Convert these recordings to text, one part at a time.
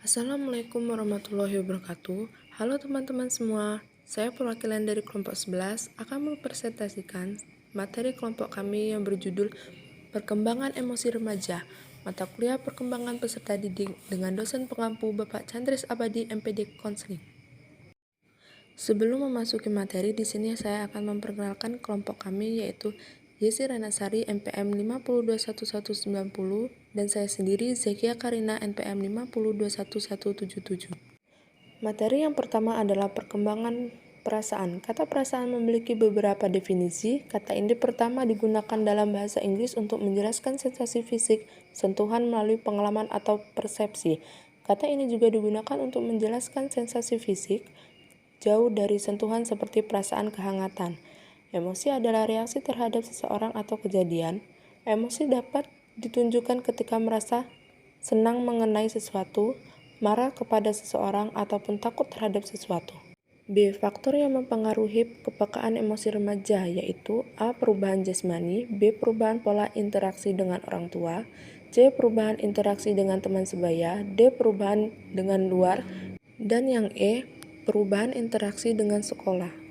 Assalamualaikum warahmatullahi wabarakatuh. Halo teman-teman semua, saya perwakilan dari kelompok 11 akan mempresentasikan materi kelompok kami yang berjudul Perkembangan Emosi Remaja, mata kuliah perkembangan peserta didik dengan dosen pengampu Bapak Chandris Abadi MPD Konseling. Sebelum memasuki materi, di sini saya akan memperkenalkan kelompok kami yaitu Yesi Ranasari NPM 5021190 dan saya sendiri Zekia Karina NPM 5021177. Materi yang pertama adalah perkembangan perasaan. Kata perasaan memiliki beberapa definisi. Kata ini pertama digunakan dalam bahasa Inggris untuk menjelaskan sensasi fisik, sentuhan melalui pengalaman atau persepsi. Kata ini juga digunakan untuk menjelaskan sensasi fisik jauh dari sentuhan seperti perasaan kehangatan. Emosi adalah reaksi terhadap seseorang atau kejadian. Emosi dapat ditunjukkan ketika merasa senang mengenai sesuatu, marah kepada seseorang, ataupun takut terhadap sesuatu. B. Faktor yang mempengaruhi kepekaan emosi remaja yaitu A. Perubahan jasmani, B. Perubahan pola interaksi dengan orang tua, C. Perubahan interaksi dengan teman sebaya, D. Perubahan dengan luar, dan yang E. Perubahan interaksi dengan sekolah.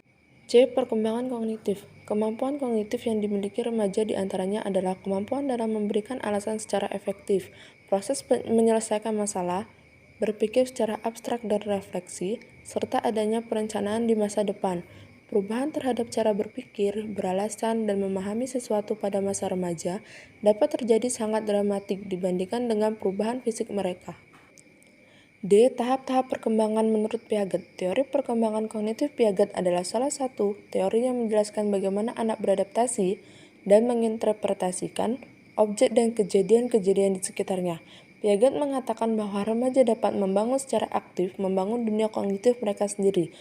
C. Perkembangan kognitif. Kemampuan kognitif yang dimiliki remaja diantaranya adalah kemampuan dalam memberikan alasan secara efektif, proses menyelesaikan masalah, berpikir secara abstrak dan refleksi, serta adanya perencanaan di masa depan. Perubahan terhadap cara berpikir, beralasan, dan memahami sesuatu pada masa remaja dapat terjadi sangat dramatik dibandingkan dengan perubahan fisik mereka. D. Tahap-tahap perkembangan menurut Piaget. Teori perkembangan kognitif Piaget adalah salah satu teori yang menjelaskan bagaimana anak beradaptasi dan menginterpretasikan objek dan kejadian-kejadian di sekitarnya. Piaget mengatakan bahwa remaja dapat membangun secara aktif membangun dunia kognitif mereka sendiri.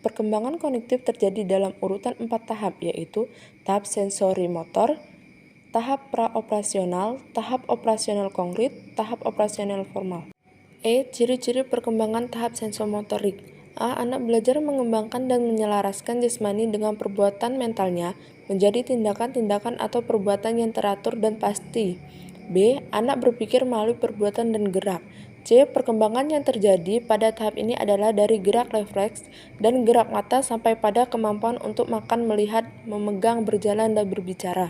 Perkembangan kognitif terjadi dalam urutan 4 tahap, yaitu tahap sensori motor, tahap praoperasional, tahap operasional konkret, tahap operasional formal. E. Ciri-ciri perkembangan tahap sensomotorik. A. Anak belajar mengembangkan dan menyelaraskan jasmani dengan perbuatan mentalnya menjadi tindakan-tindakan atau perbuatan yang teratur dan pasti. B. Anak berpikir melalui perbuatan dan gerak. C. Perkembangan yang terjadi pada tahap ini adalah dari gerak refleks dan gerak mata sampai pada kemampuan untuk makan, melihat, memegang, berjalan, dan berbicara.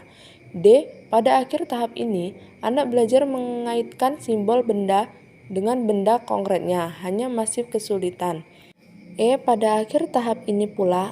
D. Pada akhir tahap ini, anak belajar mengaitkan simbol benda dengan benda konkretnya, hanya masih kesulitan. E. Pada akhir tahap ini pula,